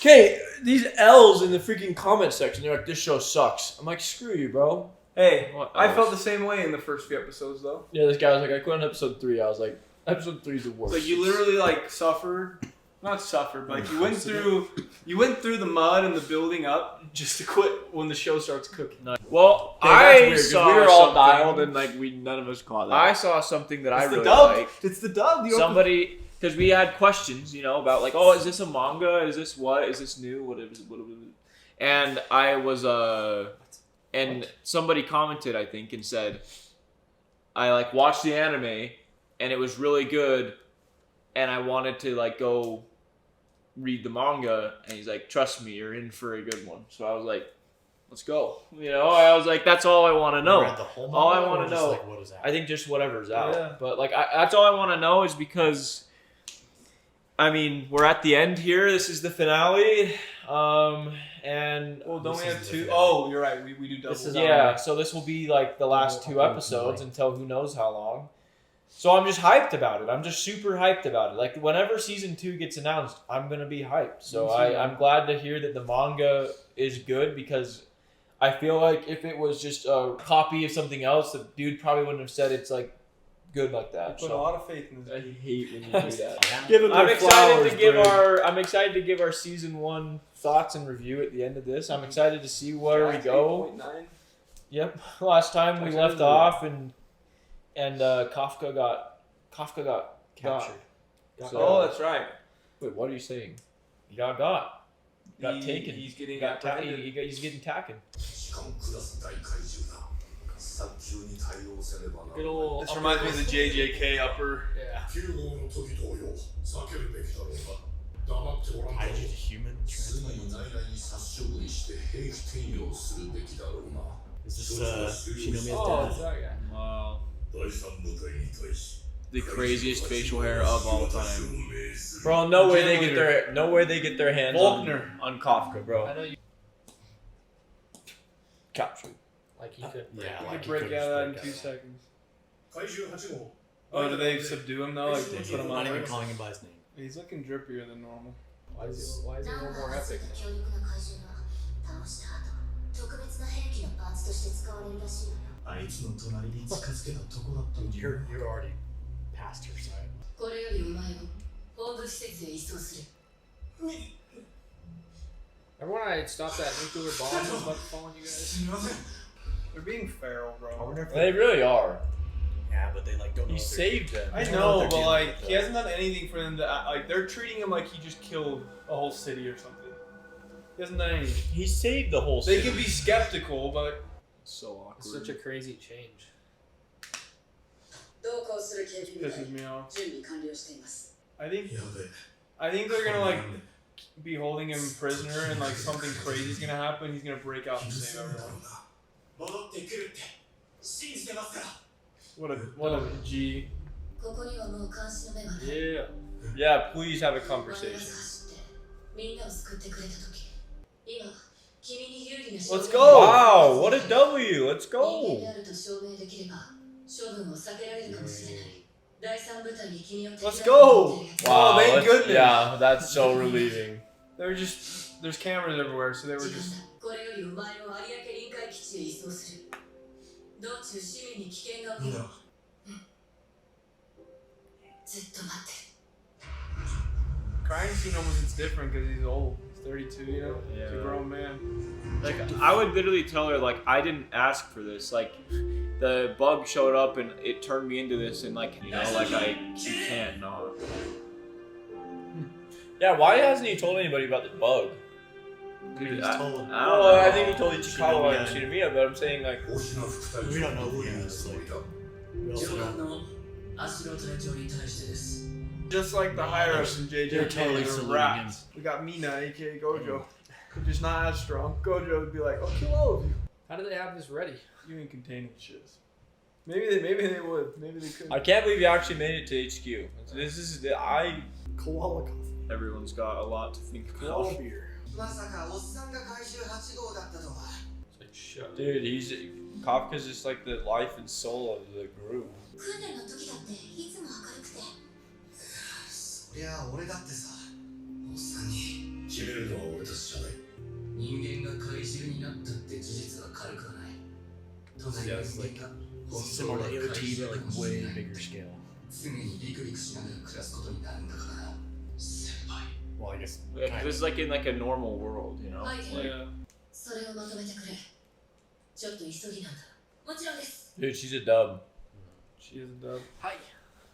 Okay, these L's in the freaking comment section, they're like, this show sucks. I'm like, screw you, bro. Hey, I felt the same way in the first few episodes, though. Yeah, this guy was like, I quit on episode 3. I was like, episode 3 is the worst. Like, you literally, like, not suffered, but like, you went through the mud and the building up just to quit when the show starts cooking. Well, okay, I saw we were all something- dialed and like none of us caught that. I saw something that I It's the really dub. liked. It's the dub. Somebody, because we had questions, you know, about like, oh, is this a manga? Is this what? Is this new? What is it? And I was and somebody commented, I think, and said, I like watched the anime and it was really good, and I wanted to like go read the manga, and he's like, trust me, you're in for a good one. So I was like, let's go. You know, I was like, that's all I want to know. You read the whole manga, all I want to know. Like, what is that? I think just whatever's out. Yeah. But like, that's all I want to know, is because, I mean, we're at the end here. This is the finale. And Well, don't This we have is 2? the- Oh, you're right. We do double. This is yeah, so this will be like the last 2 episodes until who knows how long. So I'm just hyped about it. I'm just super hyped about it. Like, whenever season 2 gets announced, I'm gonna be hyped. So I'm glad to hear that the manga is good, because I feel like if it was just a copy of something else, the dude probably wouldn't have said it's like good like that. Put a lot of faith in I this. hate when you do that. Yeah. Give them I'm their excited flowers, to give dude. I'm excited to give our season 1 thoughts and review at the end of this. I'm excited to see where we go. 8.9. Yep. Last time we left off, and Kafka got Captured. So- Oh, that's right. Wait, what are you saying? He got taken. He's getting Got ta- apprehended. he's getting taken. Good old This reminds me of the JJK upper. Yeah. Kaiju the human transplant. Is this Shinomiya's Oh, dad? it's that guy. Wow. The craziest facial hair of all time. Bro, no way they get their hands Faulkner. on Kafka, bro. I know you Captured. like he could. Yeah, You like could break he out of could've that in just 2 break seconds. Oh, do they subdue him though? Like they put him out. on Not even ice? calling him by his name. He's looking drippier than normal. Why is he a little more epic now? 特別な兵器のパーツとして使われるらしいのよ。あいつの隣に近づけたとこだったんだ。 You're already past her side. これよりお前を本部施設へ移送する。 Remember when I stopped that nuclear bomb that was about to fall on you guys? They're being feral, I bro. wonder if They really are. yeah, but they like don't know. He what they're- saved them. I don't know know, what they're but dealing like with, he though. hasn't done anything for them to like. They're treating him like he just killed a whole city or something. He hasn't done anything. He saved the whole They city. can be skeptical, but So It's awkward. such a crazy change. 同行する警備部 pisses 隊 me off. 準備完了しています。 I think やべえ。 I think they're gonna like be holding him prisoner and like something crazy's gonna happen. He's gonna break out and save everyone. 戻ってくるって信じてますから。 What a G. ここにはもう監視の目はない。 Yeah. Yeah, please have a 我々が conversation. 走ってみんなを救ってくれた時、今君に有利な Let's 証 go! 明 Wow, what a W! Let's 人間 go! であると証明できれば処分を避けられるかもしれない。第三部隊に君を敵だ Let's と go! 思っているやつ Wow, thank let's- goodness. Yeah, that's so relieving. There's cameras everywhere, so they were 時間 just. だ。これよりお前を有明臨海基地へ移送する。道中市民に危険が起きる。ずっと待ってる。 Crying scene almost it's different because he's old. He's 32, you know? He's a Yeah. grown man. Like, I would literally tell her, like, I didn't ask for this. Like, the bug showed up and it turned me into this, and like, you know, like you can't not. Yeah, why hasn't he told anybody about the bug? Dude, He's I, told- I don't Oh, know. I think he told Ichikawa and Shinomiya. Shinomiya, but I'm saying like, 星の副隊長 We don't know who he の is, つもりだ。 We also 上官 don't. の足の隊長に対してです。 Just like the higher ups in JJK, They're totally they're saluting rats. We got Mina, aka Gojo. Just not as strong. Gojo would be like, I'll kill all of you. How did they have this ready? You ain't containing shiz. Maybe they would. Maybe they could. I can't believe you actually made it to HQ. This is Koala coffee. Everyone's got a lot to think Koala about. beer. まさかおっさんが怪獣8号だったとは。 It's like, shut dude. Kafka's just like the life and soul of the group. 訓練の時だっていつも明るくて。そりゃ俺だってさ、おっさんに決めるのは俺たちじゃない。人間が怪獣になったって事実は軽くはない。隣の人間が本当 Similar は to 怪 AOT, 獣 but か like もしれ way ない。 bigger scale. 常にビクビクしながら暮らすことになるんだからな。先輩。 Well, I guess. Yeah, 'cause kind this is like in like a normal world, you know? はい、 Yeah. それをまとめてくれ。ちょっと急ぎなんだ。もちろんです。 Dude, she's a dub. She is a dub. Hi.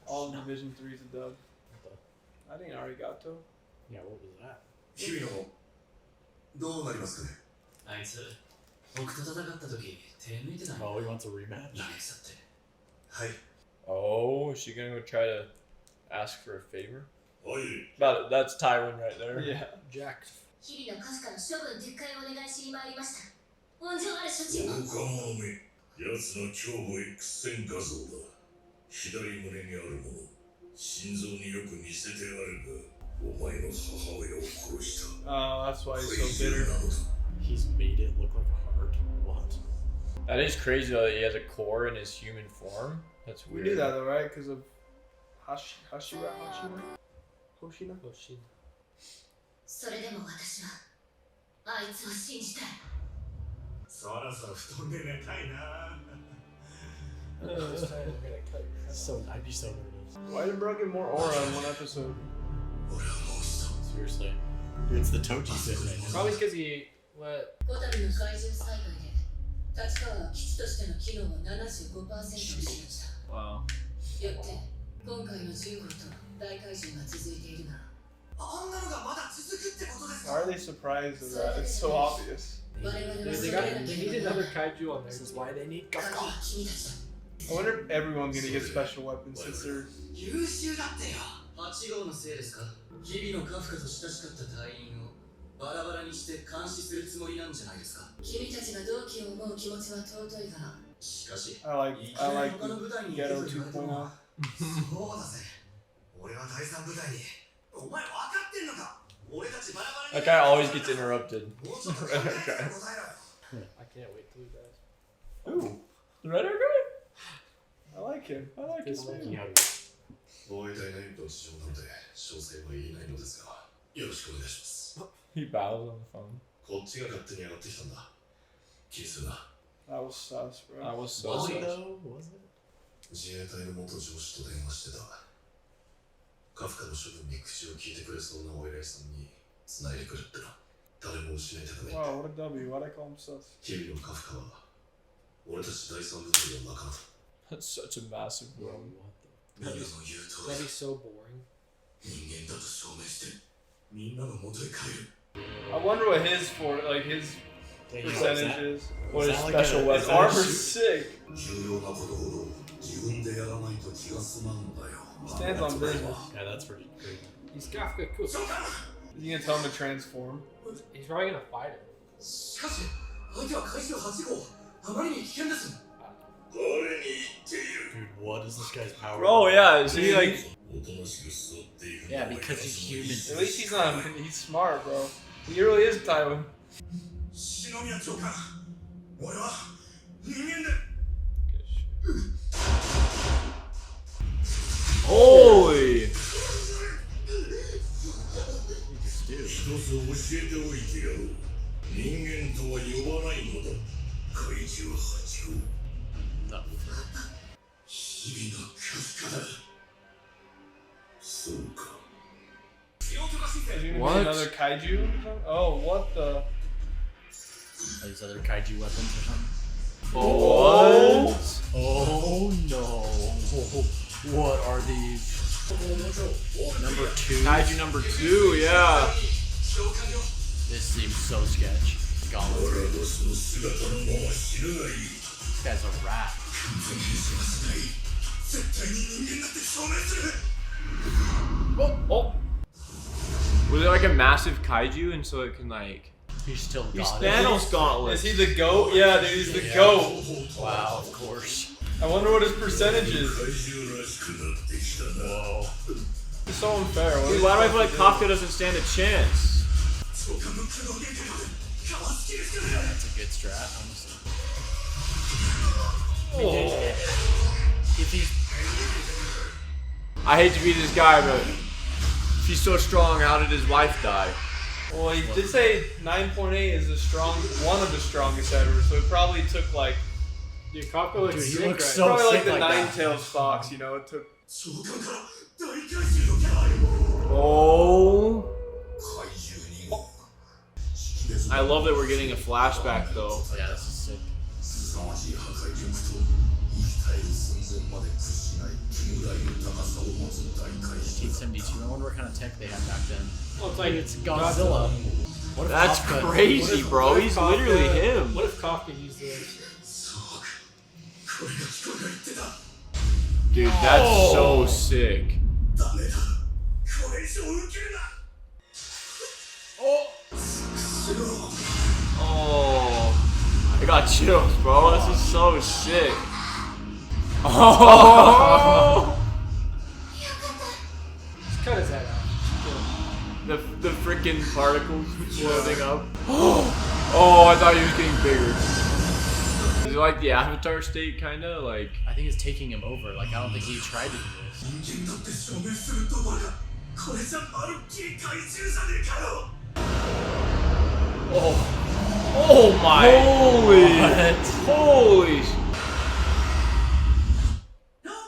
All of Division 3 is a dub. I think arigato. Yeah, what was that? 君のどうなりますかね。あいつ僕と戦った時手抜いてない。 Oh, he wants a rematch. 投げ腐って。はい。 Oh, is she gonna go try to ask for a favor? おい。 That's Tywin right there. Yeah. Jack. 日々のカフカの処分撤回をお願いしに参りました。温情ある処置を。愚か者め。奴の胸部 X 線画像だ。左胸にあるもの。心臓によく似せてあるが、お前の母親を殺した。 Oh, that's why he's so bitter. He's made it look like a heart. What? That is crazy though that he has a core in his human form. That's We weird. knew that though, right? Because of Hoshina? それでも私はあいつを信じたい。そろそろ布団で寝たいな。 So I'd be so nervous. Why did bro get more aura in one episode? 俺はもう一度。 Seriously. Dude, it's the Toji fit right now. Probably because he what? こたびの怪獣災害で立川は基地としての機能を 75% 失いました。 Wow. よって今回の10号と大怪獣が続いているが、あんなのがまだ続くってことです Why are they surprised of that? It's so obvious. 我々は They need another kaiju on there. This is why they need 鍵 Kafka. は君たちだ。 I wonder if everyone's gonna get special weapons since they're 優秀だってよ。8号のせいですか。日々のカフカと親しかった隊員をバラバラにして監視するつもりなんじゃないですか。君たちが同期を思う気持ちは尊いが、しかし、 I like いきなり the 他の部隊に ghetto 行けと言われたのは 2.0. そうだぜ。俺は第三部隊に。お前分かってんのか。俺たちバラバラ That に。 guy always gets interrupted. もうちょっと考えて答えろよ。 I can't wait till he dies. Ooh, the red hair guy? I like him. I like his Just looking name. out of it. 防衛隊内部の事情なので詳細は言えないのですが、よろしくお願いします。 He bows on the phone. こっちが勝手に上がってきたんだ。気にするな。 That was sus, bro. I was so Was it sad. though? Was it? 自衛隊の元上司と電話してた。カフカの処分に口を聞いてくれそうなお偉いさんに繋いでくれってな。誰も失いたくない。 Wow, what a W. Why'd I call him sus? 日々のカフカは俺たち第三部隊の仲間だ。 That's such a massive Bro, room. what the? みんなの言う通 That'd り be so boring. 人間だと証明してみんなの元へ帰る。 I wonder what his his Dang, what is percentage that? is. What Is is that like special a- weapon? His armor's sick. 重要なことほど自分でやらないと気が済まんだよ。 Stands on business. Yeah, that's pretty great. He's Kafka cool. Is Is he gonna tell him to transform? He's probably gonna fight him. しかし相手は怪獣8号。あまりに危険です。誰に言っている。 Dude, what is this guy's power? Oh yeah, is he like? おとなしく座っている。 Yeah, because he's human. At least he's not. He's smart, bro. He really is Tywin. 篠宮長官、俺は人間だ。 Holy! 一つ教えておいてやろう。人間とは呼ばないのだ。怪獣8号。 No. 日々のカフカだ。そうか。 Is he gonna What? be another kaiju? Oh, what the? Are these other kaiju weapons or something? What? Oh no. What are these? Number 2. Kaiju number 2, yeah. This seems so sketch. Gauntlet. 俺のその姿のまま死ぬがいい。 This guy's a rat. 絶対に人間だって証明する。 Oh! Was it like a massive kaiju and so it can like... He's still He's God. Thanos gauntlet. Is he the goat? Yeah, dude, he's the goat. Wow, of course. I wonder what his percentage is. 怪獣らしくなってきたな。 Whoa. It's so unfair. What Dude, is why do I he feel like supposed to Kafka doesn't stand a chance? 長官の駆動源からかわす気ですかね。 That's a good strat, honestly. do? If he's I hate to be this guy, but if he's so strong, how did his wife die? Well, he did say 9.8 is one of the strongest ever, so it probably took like Dude, Kafka looks Dude, he sick looks right so now. probably like sick the like that. Nine-Tails Fox, you know, it took. 召喚から大怪獣のキャラよ Oh. 怪獣2号識別 I love that we're getting a flashback though. Oh yeah, this is sick. 凄まじい破壊力と生き絶える寸前まで屈しない煙台の高さを持つ大怪獣 1872. I wonder what kind of tech they had back then. Well, it's like It's Godzilla. What if That's Kafka- crazy, bro. He's literally him. What if Kafka used this? そうこれが聞こえないってだ Dude, that's so sick. ダメだこれ以上受けるな Oh. I got chills, bro. This is so sick. Oh. Just cut his head off. The freaking particles floating up. Oh, I thought he was getting bigger. Is it like the Avatar state, kinda? Like. I think it's taking him over. Like, I don't think he tried to do this. 人間だって証明するどころかこれじゃまるっきり怪獣じゃねえかよ Oh my. Holy. What? Holy.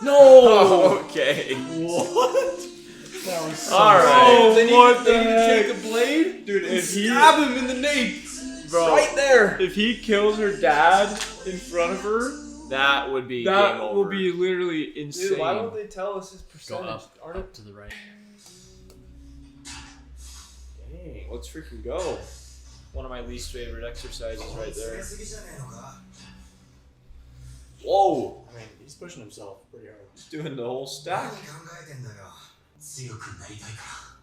No. Okay. What? That was so Alright. They need What to the heck? take a blade, Dude, if he. stab him in the nape, Bro. right there. If he kills her dad in front of her, that would be game That over. will be literally insane. Dude, why don't they tell us his Go percentage? up, Aren't up to the right. Dang, let's freaking go. One of my least favorite exercises right there. すぎじゃねえのか Whoa! I mean, he's pushing himself pretty hard. He's doing the whole stack. 何考えてんだよ強くなりたいから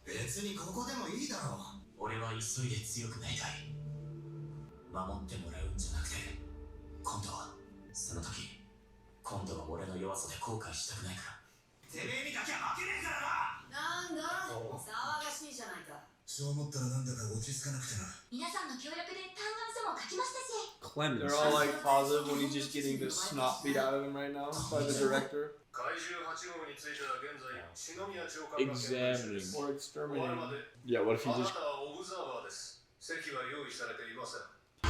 別にここでもいいだろう俺は急いで強くなりたい守ってもらうんじゃなくて今度はその時今度は俺の弱さで後悔したくないからてめえにだけは負けねえからななんだ騒がしいじゃないかそう思ったらなんだか落ち着かなくてな皆さんの協力で嘆願書も書きましたし They're all like positive when he's just getting the snot beat out of him right now by the director. 怪獣8号については現在篠宮長官が Examining. Or exterminating. Yeah, what if he あな just. たはオブザーバーです席は用意されていません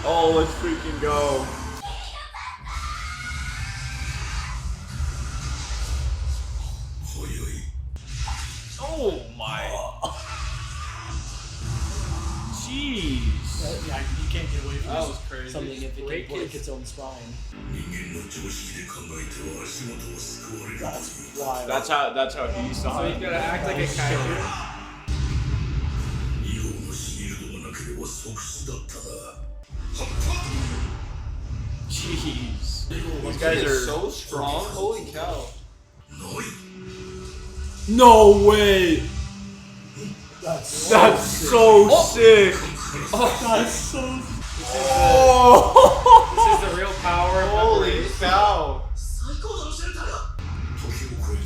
Oh, let's freaking go. Oh my. Jeez. Yeah, you can't get away from That was crazy. something if it Break can break his- its own spine. 人間の常識で考えては足元を救われるという That's wild. That's how he saw So you it. gotta act like a kaiju. 2号のシールドがなければ即死だったな Jeez. These Guys guys are are. so strong. Holy cow. ない No way! That's so sick! That's so Oh! This is the real power of Holy memory. cow. 最高度のシェルターだ時を超えて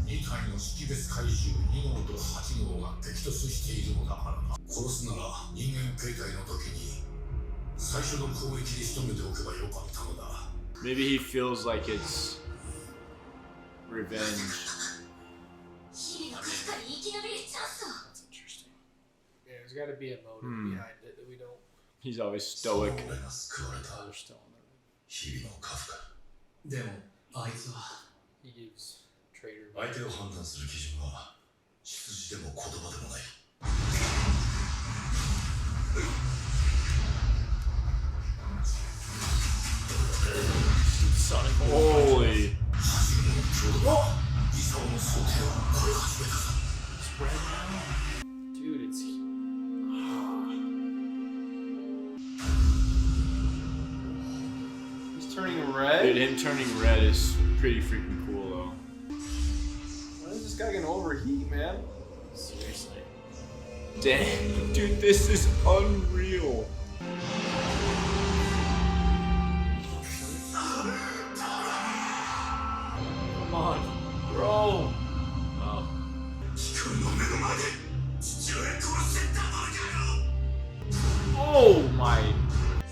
2体の識別怪獣2号と8号が激突しているのだからな殺すなら人間形態の時に最初の攻撃で仕留めておけばよかったのだ Maybe he feels like it's revenge. 日々のカフカに生き延びるチャンスを That's interesting. Yeah, there's gotta be a motive behind it that we don't. He's always stoic. 俺が救われた They're still on the 日々のカフカでもあいつは He gives traitor. 相手を判断する基準は出自でも言葉でもない Sonic Holy. 理想の想定をこれ始めたぞ Dude, it's. He's turning red. Dude, him turning red is pretty freaking cool though. Why is this guy gonna overheat, man? Seriously. Dang, dude, this is unreal. Come on, bro. Wow. 光の目の前で父親殺してたまるかよ Oh my.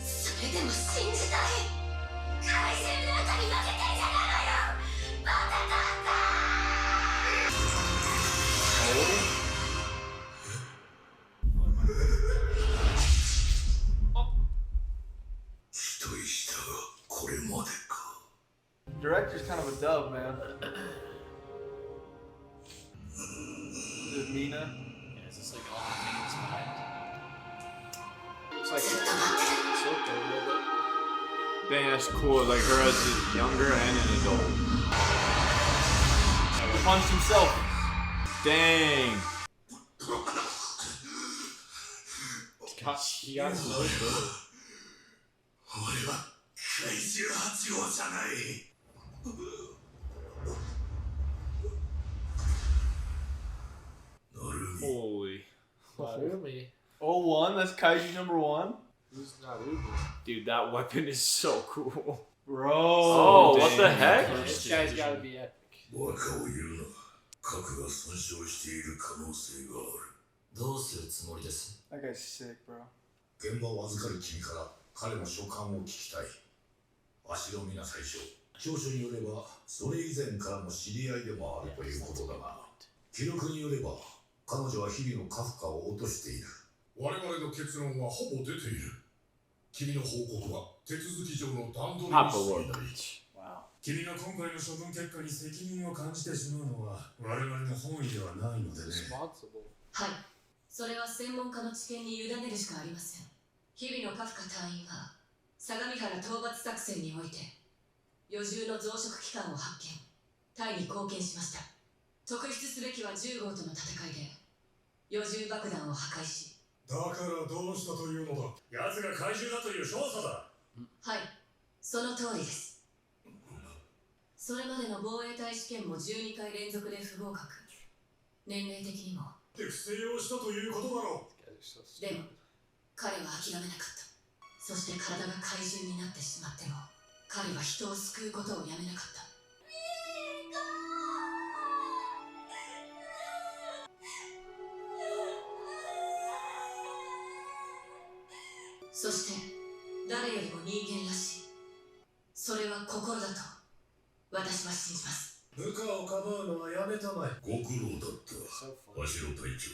それでも信じたい怪獣なんかに負けてんじゃないわよバカだった director's kind of a dub, man. Is it Mina? Yeah, is this like all the things behind? Looks like it's slipped a little bit. Dang, that's cool. Like her as a younger and an adult. Punched himself. Dang. He got his nose big. 俺は怪獣8号じゃない。 Holy. Narumi. 01, that's Kaiju number 1. Who's Narumi? Dude, that weapon is so cool. Bro. Oh, what the dang. heck? This guy's gotta be epic. バカを言うな。核が損傷している可能性がある。どうするつもりです？ That guy's sick, bro. 現場を預かる君から彼の所感を聞きたい。足を見な最初。調書によれば、それ以前からの知り合いでもあるということだが、記録によれば、彼女は日々のカフカを落としている。我々の結論はほぼ出ている。君の報告は手続き上の段取りに過ぎない。君が今回の処分結果に責任を感じてしまうのは我々の本意ではないのでね。 Responsible. はい。それは専門家の知見に委ねるしかありません。日々のカフカ隊員は相模原討伐作戦において余重の増殖機関を発見、隊に貢献しました。特筆すべきは10号との戦いで余重爆弾を破壊し、だからどうしたというのだ。奴が怪獣だという証拠だ。はい、その通りです。それまでの防衛隊試験も12回連続で不合格。年齢的にも。で不正をしたということだろう。 These guys are so stupid. でも彼は諦めなかった。そして体が怪獣になってしまっても彼は人を救うことをやめなかった。そして誰よりも人間らしい。それは心だと私は信じます。部下をかばうのはやめたまえ。ご苦労だった。 So funny. 芦野隊長、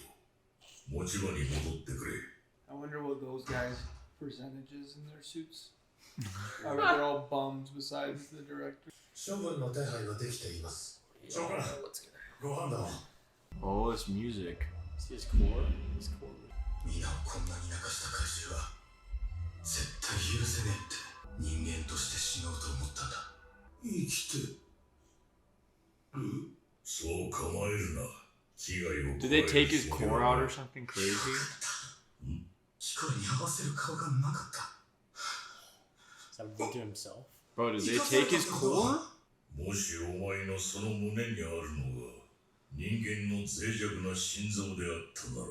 持ち場に戻ってくれ。 I wonder what those guys' percentages in their suits. I bet they're all bums besides the director. 処分の手配はできています。長官、 Let's get it. ご判断を。 Oh, this music. See his core? His core. 皆をこんなに泣かした怪獣は絶対許せねえって人間として死のうと思ったんだ。生きてる？そう構えるな。危害を。 Did they take his core out or something crazy? ヒコルに合わせる顔がなかった。 Is that what he did to himself? Bro, did they take his core? もしお前のその胸にあるのが人間の脆弱な心臓であったなら、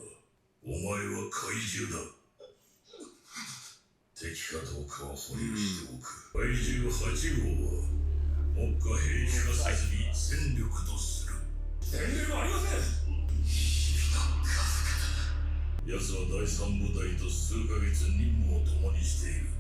お前は怪獣だ。敵かどうかは保留しておく。怪獣8号は目下兵器化せずに戦力とする。前例はありません。日々のカフカだ。奴は第三部隊と数ヶ月任務を共にしている。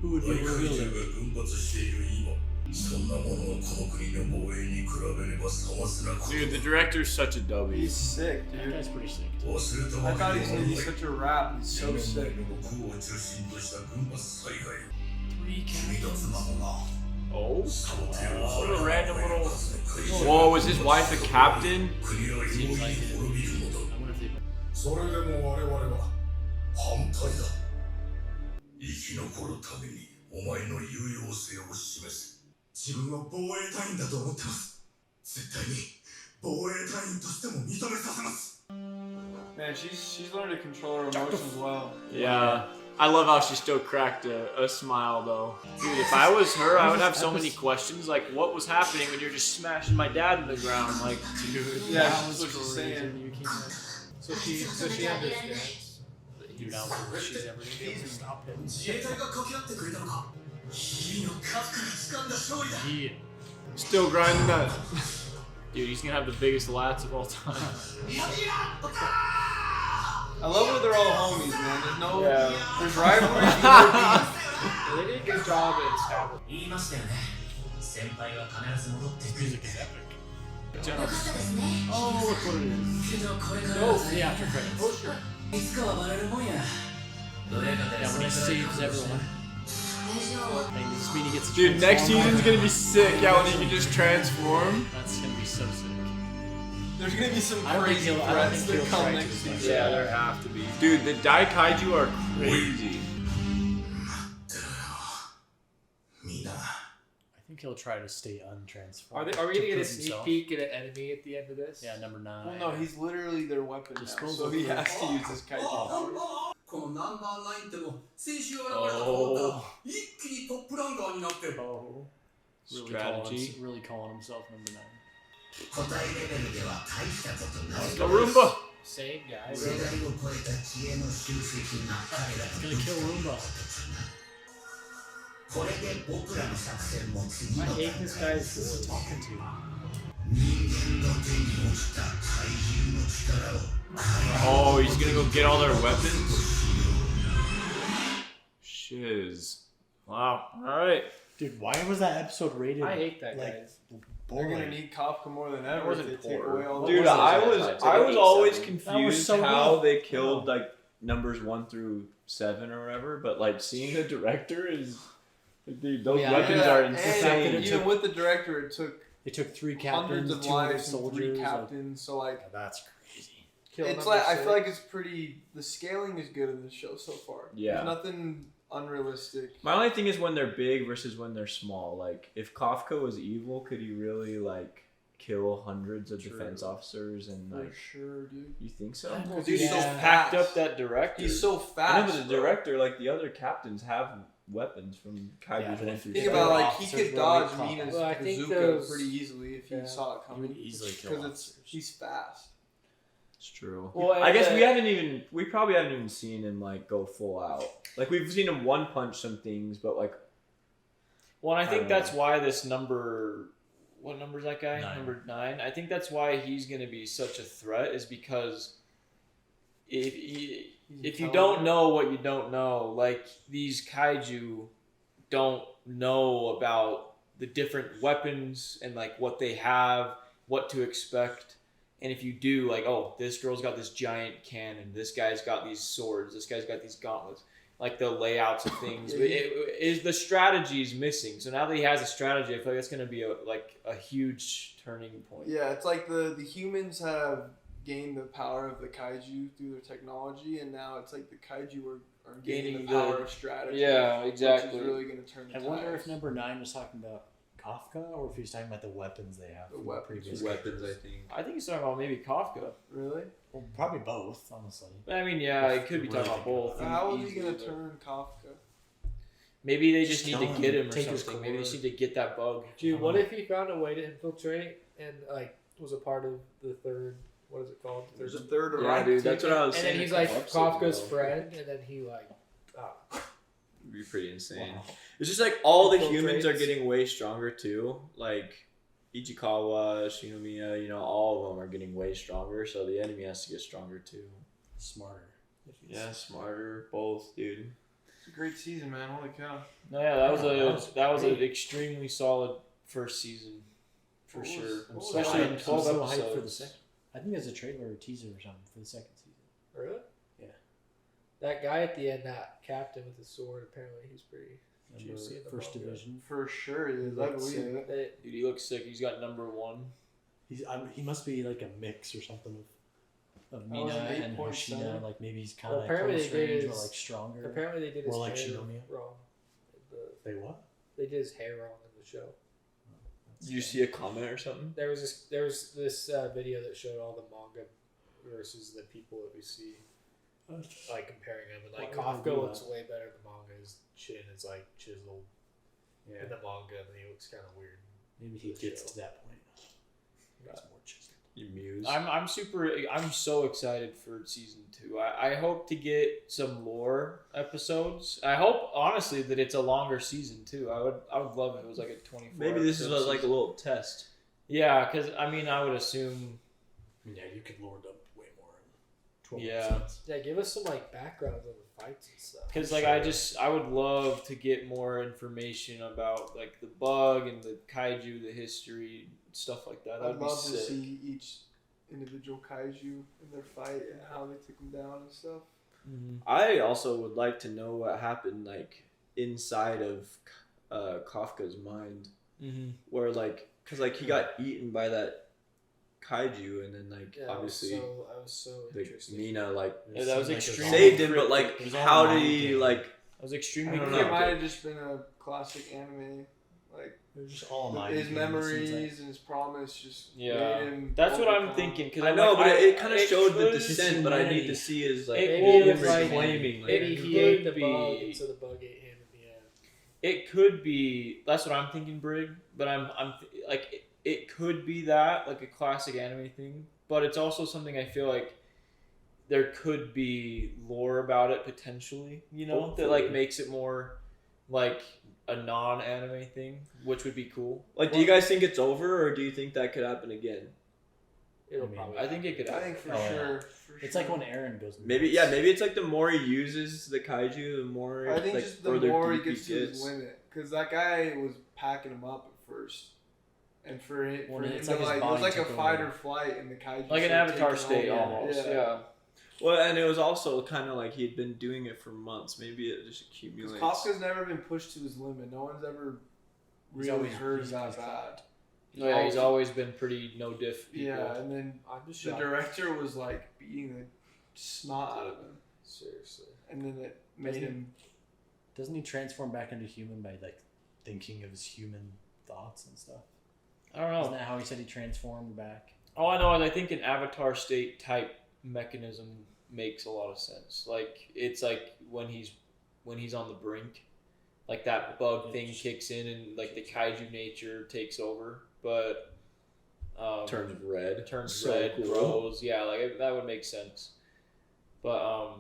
Who would 大 be 怪 real? 獣が群発している今、そんなものはこの国の防衛に比べればさまつなことだ。 Dude, the director's such a W. He's sick, That dude. guy's pretty sick. I I thought he's such a rap. He's so sick. Oh? What a random little- Whoa, was his wife a captain? Seems like it. I wonder if they. それでも我々は反対だ。生き残るためにお前の有用性を示す。自分は防衛隊員だと思ってます。絶対に防衛隊員としても認めさせます。 Man, she's learned to control her emotions well. Yeah. I love how she still cracked a smile though. Dude, if I was her, I would have so many questions. Like, what was happening when you're just smashing my dad in the ground? Like, dude. Yeah, that's what she's saying. You can't. So she understands. You know, she's ever gonna be able to stop him. 自衛隊が掛け合ってくれたのか。日々のカフカが掴んだ勝利だ。 He. Still grinding that. Dude, he's gonna have the biggest lats of all time. I love that they're all homies, man. There's no, Yeah. there's rivalry, no beef. They did a good job at establishing. 言いましたよね。先輩は必ず戻ってくる。 Music is epic. よかったですね。 Oh, look what it is. けどこれから Oh, the after credits. Oh, sure. いつかはバレるもんや。どれかで Yeah, when he saves everyone. 大丈夫。flip. Hey, does this mean he gets to Dude, next transform? season's gonna be sick. Yeah, when you can just transform. That's gonna be so sick. There's gonna be some I don't think crazy he'll- I don't threats think that he'll come try next to. season. Yeah, there have to be. Dude, the Dai Kaiju are crazy. みんな I think he'll try to stay untransformed. Are we to gonna get a prove sneak himself. peek at an enemy at the end of this? Yeah, number 9. Well, no, he's literally their weapon now, Disposal so he proof. has to use his kaiju power. このナンバー9っても先週現れたと思ったら一気にトップランカーになってる Oh. Strategy. Really calling himself number 9. 個体レベルでは大したことない The Roomba. Same guy. 世代を超えた知恵の集積が彼ら He's gonna kill Roomba. これで僕らの作戦も次 I の hate this guy's Who's he voice. talking to? 人間の手に落ちた怪獣の力を Oh, he's gonna go get all their weapons? Shiz. Wow. Alright. Dude, why was that episode rated? I hate that like, guy. They're gonna need Kafka more than ever wasn't if they take poor. away all Dude, the I was always That was confused so how good. they killed like numbers 1 through 7 or whatever, but like seeing the director is, dude, those Yeah, weapons Yeah, are and insane. even with the director, it took They took 3 hundreds captains, of 200 lives and 3 soldiers. captains. So like, Like, that's crazy. Kill it's number like I feel 6. like it's pretty. The scaling is good in the show so far. Yeah. There's nothing unrealistic. My only thing is when they're big versus when they're small. Like, if Kafka was evil, could he really like kill hundreds of True. defense officers and For like? sure, dude. You think so? Because he's so Yeah. Packed fast. up that director. He's so I know, fast. but the bro. director, like the other captains, have weapons from Yeah, Kaiju but 1 if- through Think Yeah, 7. about like he officers could were dodge really Mina's Well, I think bazooka those- pretty easily if he yeah. saw it He would coming. easily kill Because officers. he's fast. It's true. Well, I guess and we probably haven't even seen him like go full out. Like we've seen him one punch some things, but like. Well, and I I think don't that's know. why this number. What number is that guy? 9. Number 9. I think that's why he's going to be such a threat, is because if you don't know what you don't know, like these kaiju don't know about the different weapons and like what they have, what to expect. And if you do, like, oh, this girl's got this giant cannon, this guy's got these swords, this guy's got these gauntlets, like the layouts of things, but the strategy is missing. So now that he has a strategy, I feel like that's going to be a huge turning point. Yeah, it's like the humans have gained the power of the kaiju through their technology, and now it's like the kaiju are gaining Gaining the power the- of strategy. Yeah, exactly. Which is really going to turn the I wonder tides. if number 9 was talking about Kafka or if he's talking about the weapons they have The from weapons. previous Weapons, I characters. think. I think he's talking about maybe Kafka. Really? Well, probably both, honestly. I mean, yeah, it could be talking about both. How is he easily, going to but turn Kafka? Maybe they just Just need kill to him, get him or take his something. Maybe they core. just need to get that bug. Dude, what if he found a way to infiltrate and like was a part of the third? What is it called? There's a third Yeah, right. dude, that's what I was And saying. then he's a like couple episodes Kafka's ago. friend, and then he like. It'd be pretty insane. It's just like all the Infiltrates. humans are getting way stronger too. Like Ichikawa, Shinomiya, all of them are getting way stronger. So the enemy has to get stronger too. Smarter. Yeah, smarter, both, dude. It's a great season, man. Holy cow. No, yeah, that was an great. extremely solid first season, for What was- sure. what was Especially that? in I'm 12 so episodes. hyped for the second. I think there's a trailer or a teaser or something for the second season. Really? Yeah. That guy at the end, that captain with the sword, apparently he's pretty. Remember Juicy in the First manga. Division. For sure he is. I Let's believe see. it. They, Dude, he looks sick. He's got number 1. He must be like a mix or something of That was Mina an and 8.7. Hoshina. Like maybe he's kind Well, of apparently close they did range or his- like stronger. apparently they did his More like hair Shinomiya. wrong. They what? They did his hair wrong in the show. Did you see a comment or something? There was this video that showed all the manga versus the people that we see, like comparing them, and like Why would they Kafka do looks that? way better in the manga. His chin is like chiseled in the manga, and he looks kind of weird. Maybe he The gets show. to that point. He's more chiseled. You muse. I'm so excited for season 2. I hope to get some lore episodes. I hope honestly that it's a longer season too. I would love if it was like a 24. Maybe this is episode like a season. little test. Yeah, because I mean I would assume. Yeah, you could lord up way more in 12 Yeah. episodes. Yeah, give us some like backgrounds on the fights and stuff. Because like I would love to get more information about like the bug and the kaiju, the history, stuff like that. I'd That'd be love to sick. see each individual kaiju in their fight and how they took them down and stuff. Mhm. I also would like to know what happened like inside of Kafka's mind, Mm-hmm. where like, cause like he got eaten by that kaiju, and then like Yeah, obviously I was so the interested. Nina like Yeah, that was Seemed like it extreme. all- saved him, but like It was all how did mind he game. like? That was I extremely think don't it know. might have just been a classic anime. Like It was just all mind his game, it seems memories like. and his promise just Yeah. made him. That's what I'm overcome. thinking. Cause I I'm know, like, but it kind of it showed the could- descent. But I need humanity. to see his like It Maybe could it's like reclaiming. Like, maybe it he ate the could bug, be- and so the bug ate him in the end. It could be. That's what I'm thinking, Brig. But like it could be that like a classic anime thing. But it's also something I feel like there could be lore about it potentially. You know, that like Hopefully. makes it more like a non-anime thing, which would be cool. Like, do you guys think it's over, or do you think that could happen again? It'll I mean, probably. I think it could. I Happen. think for Oh, yeah. sure. It's like when Aaron goes. Maybe nuts. maybe it's like the more he uses the kaiju, the more I think like just the further more he deep gets to his limit, because that guy was packing him up at first, and for him, Well, for him it's to like his it was body like a took fight over. or flight, and the kaiju Like an started Avatar taking state over. almost. Yeah. Well, and it was also kind of like he'd been doing it for months. Maybe it just Because accumulates. Kafka's never been pushed to his limit. No one's ever He's really always- heard he's that always bad. Oh, yeah, he's always been pretty no diff. People. Yeah, and then I'm just the shocked. director was like beating the snot out of him, Seriously. and then it made him. Doesn't he transform back into human by like thinking of his human thoughts and stuff? I don't Isn't know. that how he said he transformed back? All I know is I think an Avatar state type mechanism makes a lot of sense. Like it's like when he's on the brink, like that bug thing kicks in and like the kaiju nature takes over. But turns red. turns So red, cool. grows. Yeah, like that would make sense. But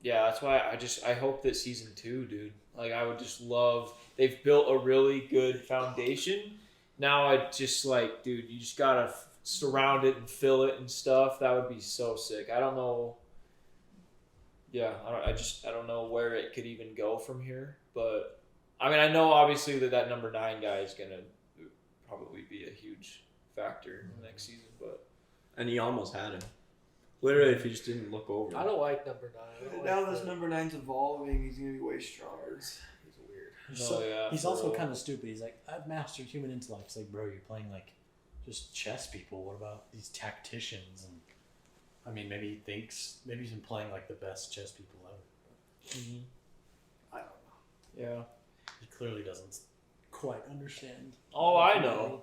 yeah, that's why I hope that season 2, dude. Like I would just love. They've built a really good foundation. Now I just like, dude, you just gotta surround it and fill it and stuff. That would be so sick. I don't know. Yeah, I don't know where it could even go from here. But I mean, I know obviously that number 9 guy is gonna probably be a huge factor in the next season. But And he almost had him. Literally, if he just didn't look over. I don't like number 9. I don't Now like this the- number 9's evolving. He's gonna be way stronger. He's weird. No, yeah, he's for also real. kind of stupid. He's like, I've mastered human intellect. It's like, bro, you're playing like just chess people. What about these tacticians? And I mean, maybe he thinks, maybe he's been playing like the best chess people ever. Mhm. I don't know. Yeah. He clearly doesn't quite understand. All I know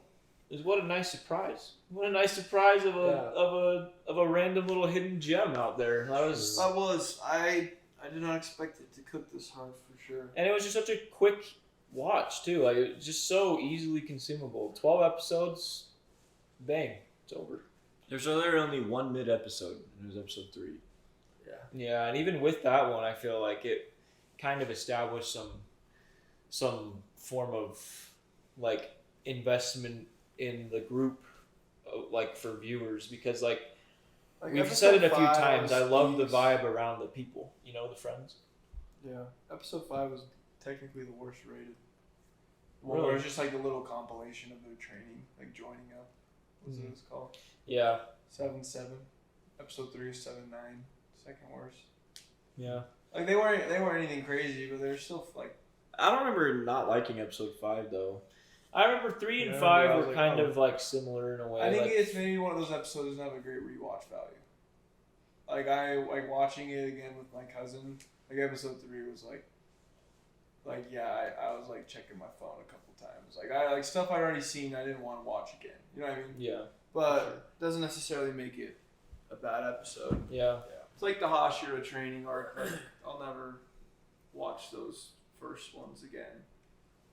is what a nice surprise. What a nice surprise of a random little hidden gem out there. I did not expect it to cook this hard for sure. And it was just such a quick watch too. Like it was just so easily consumable. 12 episodes, bang, it's over. There's literally only one mid episode, and it was episode 3. Yeah, and even with that one, I feel like it kind of established some form of like investment in the group, like for viewers, because like we've said it a few episode 5 times. I love the was- vibe around the people. You know, the friends. Yeah, episode 5 was technically the worst rated. Really? Where it was just like a little compilation of their training, like joining up. What's it was called? Yeah. 7-7. Episode 3 is 7-9. Second worst. Yeah. Like they weren't anything crazy, but they're still like. I don't remember not liking episode 5 though. I remember 3 and Yeah, 5 I was were like, kind oh. of like similar in a way. I think like, it's maybe one of those episodes that have a great rewatch value. Like I like watching it again with my cousin. Like episode 3 was like yeah, I was like checking my phone a couple times. Like I like stuff I'd already seen. I didn't want to watch again. You know what I mean? yeah. But doesn't necessarily make it a bad episode. Yeah. It's like the Hashira training arc. Like I'll never watch those first ones again.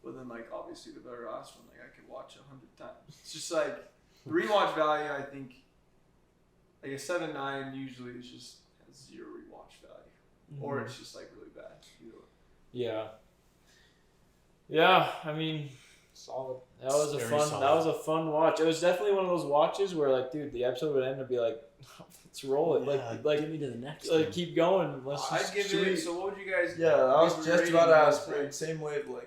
But then like obviously the very last one, like I could watch 100 times. It's just like the rewatch value. I think like a 7-9 usually is just has 0 rewatch value, or it's just like really bad. Either way. Yeah. Yeah, I mean, Solid. that was Very That solid. was a fun watch. It was definitely one of those watches where, like, dude, the episode would end and be like, let's roll it. Yeah, like, get me to the next like one. keep going. Let's I'd just give should it. we- So what would you guys? Yeah, I was give just rating about to last ask. night? Same wavelength.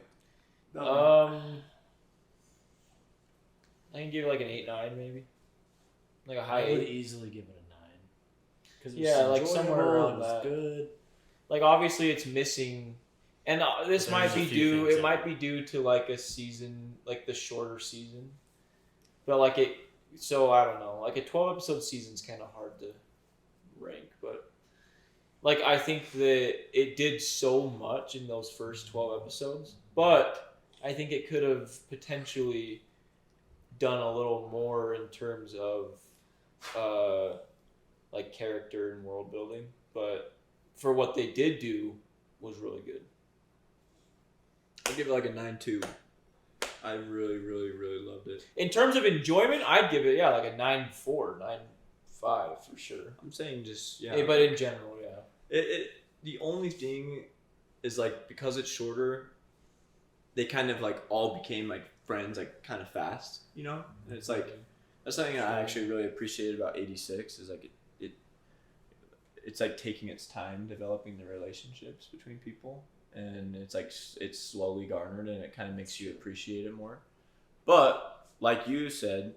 I can give it like an 8-9 maybe, like a high I would 8. easily give it a 9. Because Yeah, like somewhere around it was that. good. Like obviously it's missing And this But might there's be a few due. things It that- might be due to like a season, like the shorter season. But like it, so I don't know. Like a 12-episode season's kind of hard to rank, but like I think that it did so much in those first 12 episodes, but I think it could have potentially done a little more in terms of like character and world building. But for what they did do, was really good. I'd give it like a 9.2. I really, really, really loved it. In terms of enjoyment, I'd give it like a 9.4, 9.5 for sure. I'm saying just But in general, yeah. The only thing is like because it's shorter, they kind of like all became like friends like kind of fast, you know. And it's like that's something I actually really appreciated about 86 is like it's like taking its time developing the relationships between people, and it's like it's slowly garnered, and it kind of makes you appreciate it more. But like you said,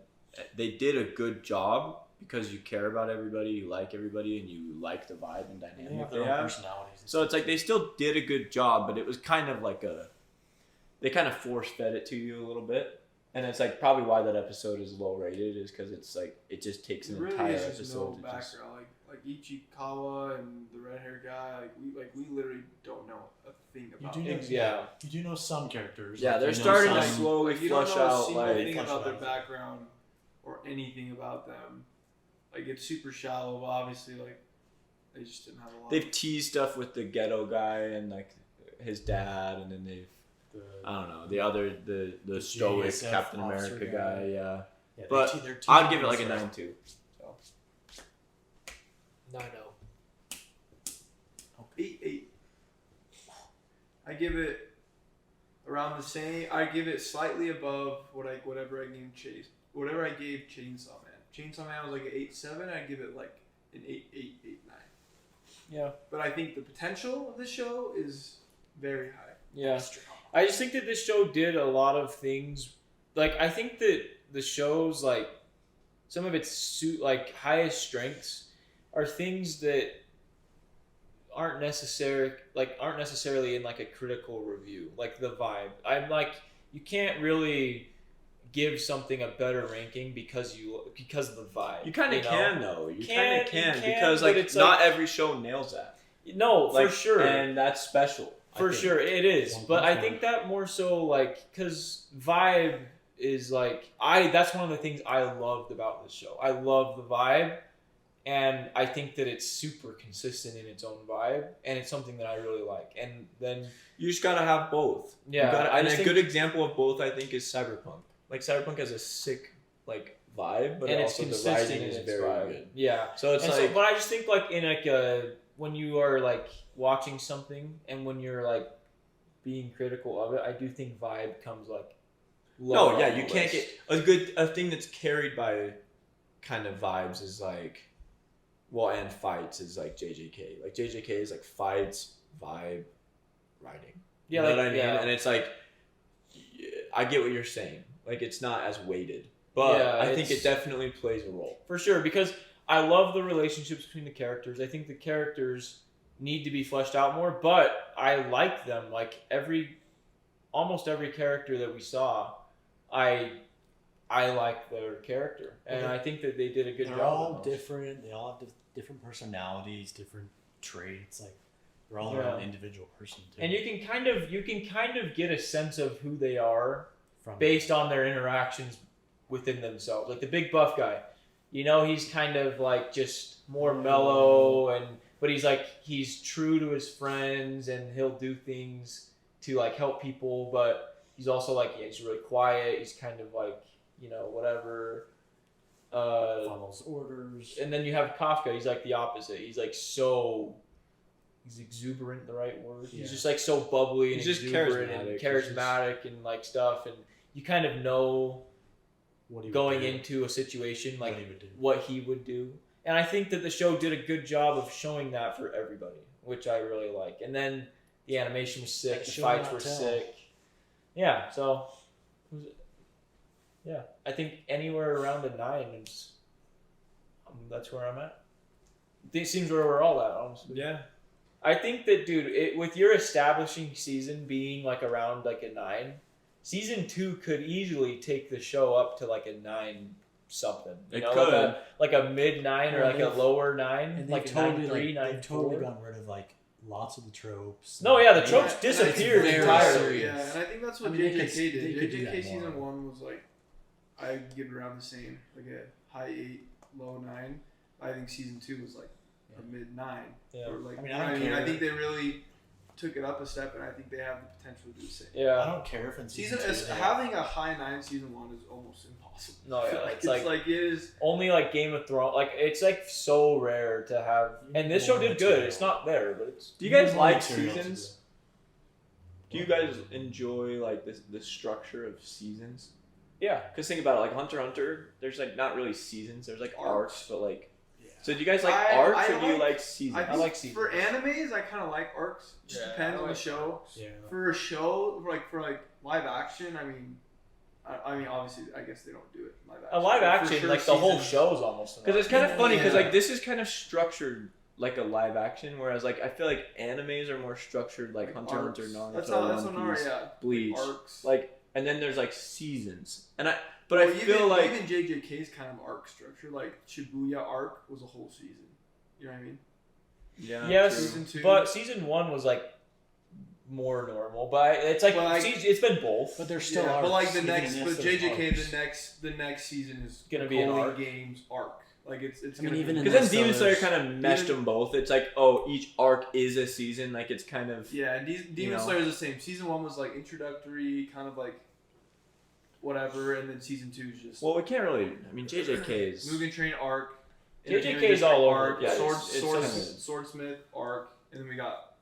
they did a good job because you care about everybody, you like everybody, and you like the vibe and They dynamic have they their own have. personalities. So it's like they still did a good job, but it was kind of like they kind of force fed it to you a little bit. And it's like probably why that episode is low rated is because it's like it just takes an It really entire is just episode no to background. just Like Ichikawa and the red hair guy. We literally don't know a thing about do them. know- Yeah. You do know some characters. yeah, like, they're you know starting to some- slowly Like you don't flush know a out single like thing flush about it their out. background or anything about them. Like it's super shallow. But obviously, like they just didn't have a lot. they've teased stuff with the ghetto guy and like his dad, and then they've I don't know the stoic JSF Captain officer America guy. guy. Yeah, Yeah, but they're teasing I'd give it like a us, 9.2. So 9-0. 8. I give it around the same. I give it slightly above whatever I gave Chainsaw Man. Chainsaw Man was like an 8.7. I give it like an 8.9. Yeah. But I think the potential of the show is very high. Yeah. I just think that this show did a lot of things. Like, I think that the show's, like, some of its, like, highest strengths are things that aren't necessarily in, like, a critical review. Like, the vibe. I'm like, you can't really give something a better ranking because of the vibe. you kind of know? can though. You kind of can can, because but like it's not like- every show nails that. No, Like, for sure. and that's special. I For think. sure, it is. One But I Punch think that more so, like, because vibe is, like, that's one of the things I loved about this show. I love the vibe, and I think that it's super consistent in its own vibe, and it's something that I really like. And then, You just gotta have both. Yeah, You gotta, I and just a think- good example of both, I think, is Cyberpunk. Like Cyberpunk has a sick like vibe, but and it's also the consistent writing in is its very vibe. good. Yeah. So it's And like but I just think, like, in, like, when you are, like, watching something, and when you're, like, being critical of it, I do think vibe comes, like, lower no, yeah, on you the can't list. get a thing that's carried by kind of vibes is like, well, and fights is like JJK. Like JJK is like fights, vibe, writing. Yeah, You know like, what I mean? yeah. And it's like, I get what you're saying. Like it's not as weighted, but Yeah, I think it's- it definitely plays a role. For sure, because I love the relationships between the characters. I think the characters need to be fleshed out more, but I like them. Like almost every character that we saw, I like their character, and I think that they did a good They're job. all on those. different. They all have different personalities, different traits. Like they're all their Yeah. own individual person too. And you can kind of get a sense of who they are from based on their interactions within themselves. Like the big buff guy, he's kind of like just more mellow, but he's true to his friends, and he'll do things to like help people, but he's also like he's really quiet. He's kind of like whatever. follows orders. And then you have Kafka. He's like the opposite. He's like he's exuberant, the right word. Yeah. He's just like so bubbly and He's just exuberant and charismatic. charismatic and like stuff, and you kind of know What he would going do, into a situation like what he would do. what he would do. And I think that the show did a good job of showing that for everybody, which I really like. And then the animation was sick, Like the show fights not were tell. sick. Yeah, so I think anywhere around a 9 is that's where I'm at. It seems where we're all at, honestly. Yeah, I think that, dude, with your establishing season being like around like a 9, season 2 could easily take the show up to like a 9 something. You It know, could. like a mid 9 or Well, like a they've- lower 9, And like they've 9.3, 9.4. they've totally gotten rid of like lots of the tropes. No, yeah, the Yeah, tropes and disappeared it's very entirely. serious. Yeah, and I think that's what I mean, they JJK could- they did. could do JJK that season more. 1 was like, I give it around the same, like a high 8, low 9. I think season 2 was like a mid 9. Yeah. Or like, I mean, you I know what don't I mean, I care. think they really took it up a step, and I think they have the potential to do the same. I Yeah. don't care if in season, Season 2 they having a high 9 season 1 is almost impossible. No, yeah, Like, it's like it is. only like Game of Thrones. Like it's like so rare to have. And this show did good. It's not there, but it's. Do you guys more like material to seasons? Do you guys enjoy like the structure of seasons? Yeah. Because think about it, like Hunter x Hunter, there's like not really seasons. There's like arcs, but like. Yeah. So do you guys like I arcs or do you like- like seasons? I, think like seasons. for animes, I kind of like arcs. Just Yeah, depends I on the like show. Yeah. For a show, for like live action, I mean, obviously, I guess they don't do it live action. A live but for action, sure like the whole seasons- show's almost. Because it's kind of funny because Yeah. like this is kind of structured like a live action, whereas like I feel like animes are more structured like Hunter x arcs. Hunter, Naruto, That's One what Naruto, Piece, yeah. Bleach, Arcs. like, and then there's like seasons, and I Well, feel even, like even JJK's kind of arc structure, like Shibuya arc was a whole season. You know what I mean? yeah, Yes, true. Season 2. but season 1 was like more normal. But it's like, Well, like- it's been both. But there's still Yeah, arcs. but like the even next, if but there's JJK, arcs. the next season is Gonna be an Holy arc. Games arc. Like it's I gonna mean, even be, in Because then this, Demon though, Slayer there's- kind of meshed them both. It's like, oh, each arc is a season. Like it's kind of yeah. Demon know. Slayer is the same. Season 1 was like introductory, kind of like whatever, and then season 2 is just well, we can't really. I mean, JJK is Mugen Train arc. JJK Entertainment is all over. arc, Yeah, it's Swordsmith arc, and then we got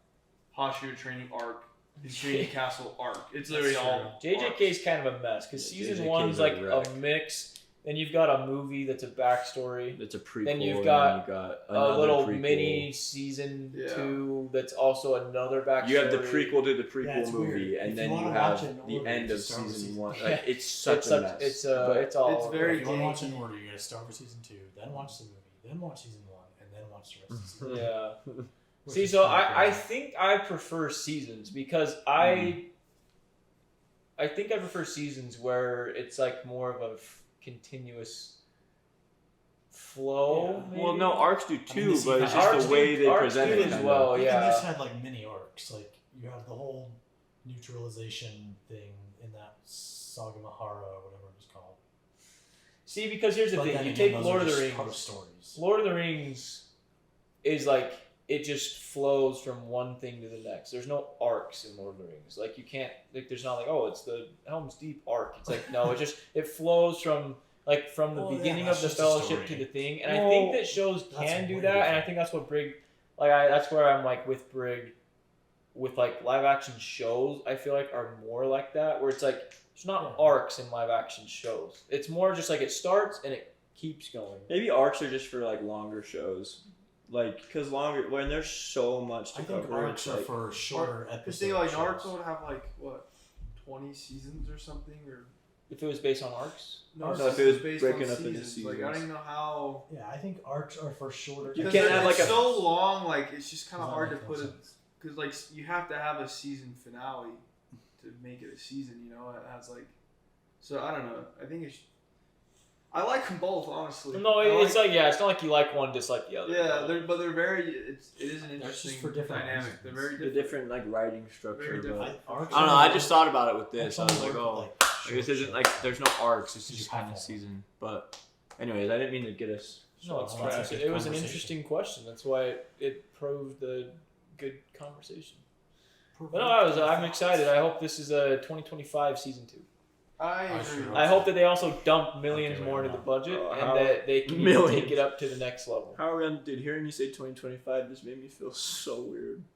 Hashira Training arc, Infinity Castle arc. It's literally That's all JJK's kind of a mess because Yeah, season JJK 's 1's a like wreck. a mix. Then you've got a movie that's a backstory. it's a prequel. Then you've and got then you got A another little prequel. mini season Yeah. 2 that's also another backstory. You have the prequel to the Yeah, prequel it's movie, weird. and If then you you wanna have watch it in the order, end of just start with season season 1. two. Like, it's such a mess. It's But it's all it's over. very If you want to watch janky. in order, you gotta start with season 2, then watch the movie, then watch season 1, and then watch the rest of the season. Yeah. Which See, is so kinda I crazy. think I prefer seasons because I think I prefer seasons where it's like more of a continuous flow. Yeah. well, maybe? no, arcs do I mean, too, this but it's even- just Arcs the way do- they arcs present do it. as kind well. of. Oh, Even yeah. this had like mini arcs. Like you have the whole neutralization thing in that Sagamihara or whatever it was called. See, because here's the But thing: then you again, take those Lord are of the just Rings. part of stories. Lord of the Rings is like it just flows from one thing to the next. There's no arcs in Lord of the Rings. Like you can't like there's not like, oh, it's the Helm's Deep arc. It's like no, it flows from the Well, yeah, beginning that's of the just a Fellowship story. to the thing. And I Well, think that shows that's can do way that, and I different. think that's what Brig that's where I'm like with Brig with like live action shows, I feel like are more like that, where it's like there's not Yeah. arcs in live action shows. It's more just like it starts and it keeps going. Maybe arcs are just for like longer shows, like because longer when there's so much to I think cover. arcs it's are like, for shorter Because episodes. think like Naruto would have like what 20 seasons or something, or If it was based on arcs. No, if it's it was based breaking on up into seasons. Like I don't seasons. even know how. Yeah, I think arcs are for shorter. You Because can't they're- have, like, it's a- so long. Like it's just kind of Does hard that to make put no it sense? because like you have to have a season finale to make it a season. You know, it has like. So I don't know. I think it's. I like them both, honestly. No, I it's like yeah, it's not like you like one, dislike the other. yeah, they're very. It is an They're just interesting for different dynamic. reasons. They're very the different. different like writing structure. Very But different. Arcs I don't know. are I just thought about it with this. I arcs was like, are oh, like like, this short isn't shows. like there's no arcs. It's You just have kind of one. season. But anyways, I didn't mean to get us. No, it's Oh, fine. that's a good It was an conversation. interesting question. That's why it proved the good conversation. Prove But no, it. I'm excited. I hope this is a 2025 season 2. I I agree. sure I hope that they also dump millions Okay, more wait, into the no. budget Oh, and how- that they can Millions. take it up to the next level. How are we on? Dude, hearing you say 2025 just made me feel so weird.